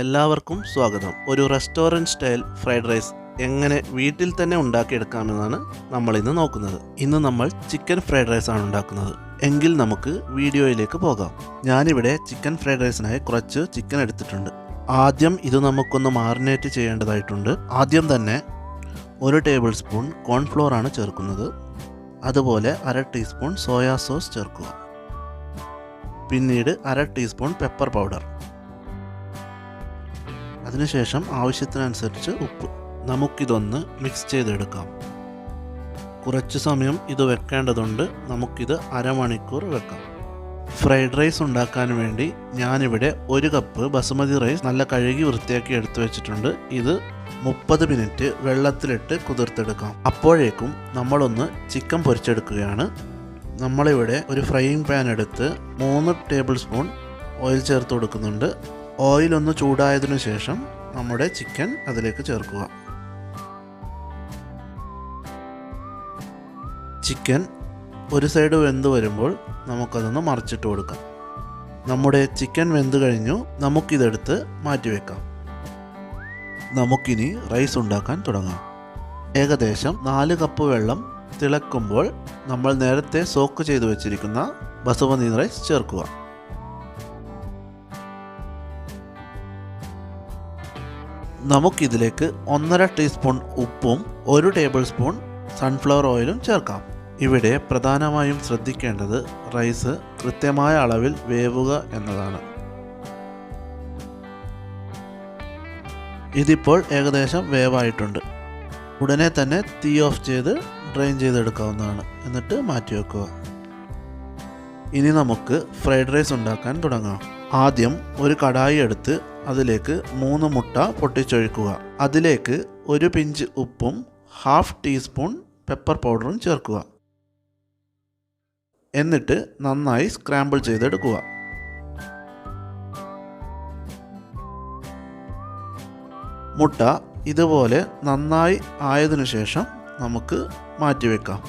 എല്ലാവർക്കും സ്വാഗതം. ഒരു റെസ്റ്റോറൻറ്റ് സ്റ്റൈൽ ഫ്രൈഡ് റൈസ് എങ്ങനെ വീട്ടിൽ തന്നെ ഉണ്ടാക്കിയെടുക്കാമെന്നാണ് നമ്മൾ ഇന്ന് നോക്കുന്നത്. ഇന്ന് നമ്മൾ ചിക്കൻ ഫ്രൈഡ് റൈസ് ആണ് ഉണ്ടാക്കുന്നത്. എങ്കിൽ നമുക്ക് വീഡിയോയിലേക്ക് പോകാം. ഞാനിവിടെ ചിക്കൻ ഫ്രൈഡ് റൈസിനായി കുറച്ച് ചിക്കൻ എടുത്തിട്ടുണ്ട്. ആദ്യം ഇത് നമുക്കൊന്ന് മാറിനേറ്റ് ചെയ്യേണ്ടതായിട്ടുണ്ട്. ആദ്യം തന്നെ 1 ടേബിൾ സ്പൂൺ കോൺഫ്ലോർ ആണ് ചേർക്കുന്നത്. അതുപോലെ 1/2 ടീസ്പൂൺ സോയാ സോസ് ചേർക്കുക. പിന്നീട് 1/2 ടീസ്പൂൺ പെപ്പർ പൗഡർ. അതിനുശേഷം ആവശ്യത്തിനനുസരിച്ച് ഉപ്പ്. നമുക്കിതൊന്ന് മിക്സ് ചെയ്തെടുക്കാം. കുറച്ച് സമയം ഇത് വെക്കേണ്ടതുണ്ട്. നമുക്കിത് അരമണിക്കൂർ വെക്കാം. ഫ്രൈഡ് റൈസ് ഉണ്ടാക്കാൻ വേണ്ടി ഞാനിവിടെ 1 കപ്പ് ബസ്മതി റൈസ് നല്ല കഴുകി വൃത്തിയാക്കി എടുത്തു വെച്ചിട്ടുണ്ട്. ഇത് 30 മിനിറ്റ് വെള്ളത്തിലിട്ട് കുതിർത്തെടുക്കാം. അപ്പോഴേക്കും നമ്മളൊന്ന് ചിക്കൻ പൊരിച്ചെടുക്കുകയാണ്. നമ്മളിവിടെ ഒരു ഫ്രൈയിങ് പാൻ എടുത്ത് 3 ടേബിൾ സ്പൂൺ ഓയിൽ ചേർത്ത് കൊടുക്കുന്നുണ്ട്. ഓയിലൊന്ന് ചൂടായതിനു ശേഷം നമ്മുടെ ചിക്കൻ അതിലേക്ക് ചേർക്കുക. ചിക്കൻ ഒരു സൈഡ് വെന്ത് വരുമ്പോൾ നമുക്കതൊന്ന് മറിച്ചിട്ട് കൊടുക്കാം. നമ്മുടെ ചിക്കൻ വെന്ത് കഴിഞ്ഞു. നമുക്കിതെടുത്ത് മാറ്റിവെക്കാം. നമുക്കിനി റൈസ് ഉണ്ടാക്കാൻ തുടങ്ങാം. ഏകദേശം 4 കപ്പ് വെള്ളം തിളക്കുമ്പോൾ നമ്മൾ നേരത്തെ സോക്ക് ചെയ്ത് വെച്ചിരിക്കുന്ന ബസുമതി റൈസ് ചേർക്കുക. നമുക്കിതിലേക്ക് 1.5 ടീസ്പൂൺ ഉപ്പും 1 ടേബിൾ സ്പൂൺ സൺഫ്ലവർ ഓയിലും ചേർക്കാം. ഇവിടെ പ്രധാനമായും ശ്രദ്ധിക്കേണ്ടത് റൈസ് കൃത്യമായ അളവിൽ വേവുക എന്നതാണ്. ഇതിപ്പോൾ ഏകദേശം വേവായിട്ടുണ്ട്. ഉടനെ തന്നെ തീ ഓഫ് ചെയ്ത് ഡ്രെയിൻ ചെയ്തെടുക്കാവുന്നതാണ്. എന്നിട്ട് മാറ്റിവെക്കുക. ഇനി നമുക്ക് ഫ്രൈഡ് റൈസ് ഉണ്ടാക്കാൻ തുടങ്ങാം. ആദ്യം ഒരു കടായി എടുത്ത് അതിലേക്ക് 3 മുട്ട പൊട്ടിച്ചൊഴിക്കുക. അതിലേക്ക് 1 പിഞ്ച് ഉപ്പും 1/2 ടീസ്പൂൺ പെപ്പർ പൗഡറും ചേർക്കുക. എന്നിട്ട് നന്നായി സ്ക്രാമ്പിൾ ചെയ്തെടുക്കുക. മുട്ട ഇതുപോലെ നന്നായി ആയതിനു ശേഷം നമുക്ക് മാറ്റിവെക്കാം.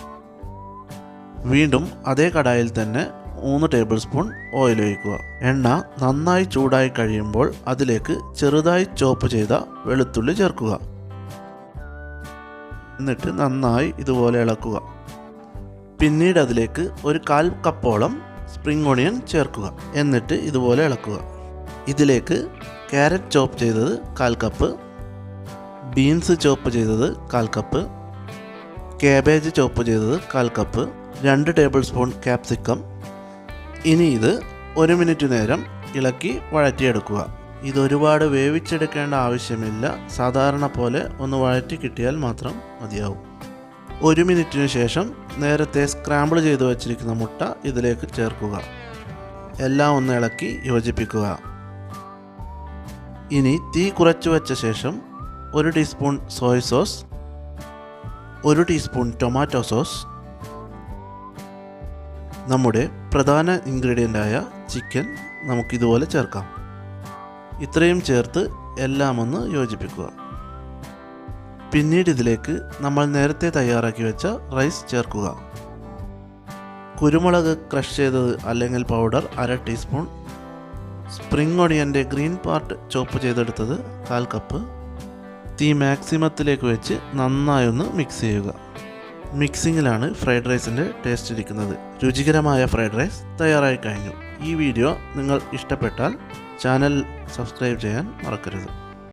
വീണ്ടും അതേ കടായിൽ തന്നെ 3 ടേബിൾ സ്പൂൺ ഓയിൽ ഒഴിക്കുക. എണ്ണ നന്നായി ചൂടായി കഴിയുമ്പോൾ അതിലേക്ക് ചെറുതായി ചോപ്പ് ചെയ്ത വെളുത്തുള്ളി ചേർക്കുക. എന്നിട്ട് നന്നായി ഇതുപോലെ ഇളക്കുക. പിന്നീട് അതിലേക്ക് ഒരു 1/4 കപ്പോളം സ്പ്രിംഗ് ഓണിയൻ ചേർക്കുക. എന്നിട്ട് ഇതുപോലെ ഇളക്കുക. ഇതിലേക്ക് ക്യാരറ്റ് ചോപ്പ് ചെയ്തത് 1/4 കപ്പ്, ബീൻസ് ചോപ്പ് ചെയ്തത് 1/4 കപ്പ്, കാബേജ് ചോപ്പ് ചെയ്തത് 1/4 കപ്പ്, 2 ടേബിൾ സ്പൂൺ കാപ്സിക്കം. ഇനി ഇത് 1 മിനിറ്റ് നേരം ഇളക്കി വഴറ്റിയെടുക്കുക. ഇതൊരുപാട് വേവിച്ചെടുക്കേണ്ട ആവശ്യമില്ല. സാധാരണ പോലെ ഒന്ന് വഴറ്റി കിട്ടിയാൽ മാത്രം മതിയാവും. 1 മിനിറ്റിന് ശേഷം നേരത്തെ സ്ക്രാമ്പിൾ ചെയ്ത് വച്ചിരിക്കുന്ന മുട്ട ഇതിലേക്ക് ചേർക്കുക. എല്ലാം ഒന്ന് ഇളക്കി യോജിപ്പിക്കുക. ഇനി തീ കുറച്ച് വെച്ച ശേഷം 1 teaspoon Soy sauce, 1 teaspoon tomato sauce, നമ്മുടെ പ്രധാന ഇൻഗ്രീഡിയൻ്റായ ചിക്കൻ നമുക്കിതുപോലെ ചേർക്കാം. ഇത്രയും ചേർത്ത് എല്ലാം ഒന്ന് യോജിപ്പിക്കുക. പിന്നീട് ഇതിലേക്ക് നമ്മൾ നേരത്തെ തയ്യാറാക്കി വെച്ച റൈസ് ചേർക്കുക. കുരുമുളക് ക്രഷ് ചെയ്തത് അല്ലെങ്കിൽ പൗഡർ 1/2 ടീസ്പൂൺ, സ്പ്രിംഗ് ഓണിയൻ്റെ ഗ്രീൻ പാർട്ട് ചോപ്പ് ചെയ്തെടുത്തത് 1/4 കപ്പ്. തീ മാക്സിമത്തിലേക്ക് വെച്ച് നന്നായി ഒന്ന് മിക്സ് ചെയ്യുക. മിക്സിങ്ങിലാണ് ഫ്രൈഡ് റൈസിൻ്റെ ടേസ്റ്റ് ഇരിക്കുന്നത്. രുചികരമായ ഫ്രൈഡ് റൈസ് തയ്യാറായി കഴിഞ്ഞു. ഈ വീഡിയോ നിങ്ങൾ ഇഷ്ടപ്പെട്ടാൽ ചാനൽ സബ്സ്ക്രൈബ് ചെയ്യാൻ മറക്കരുത്.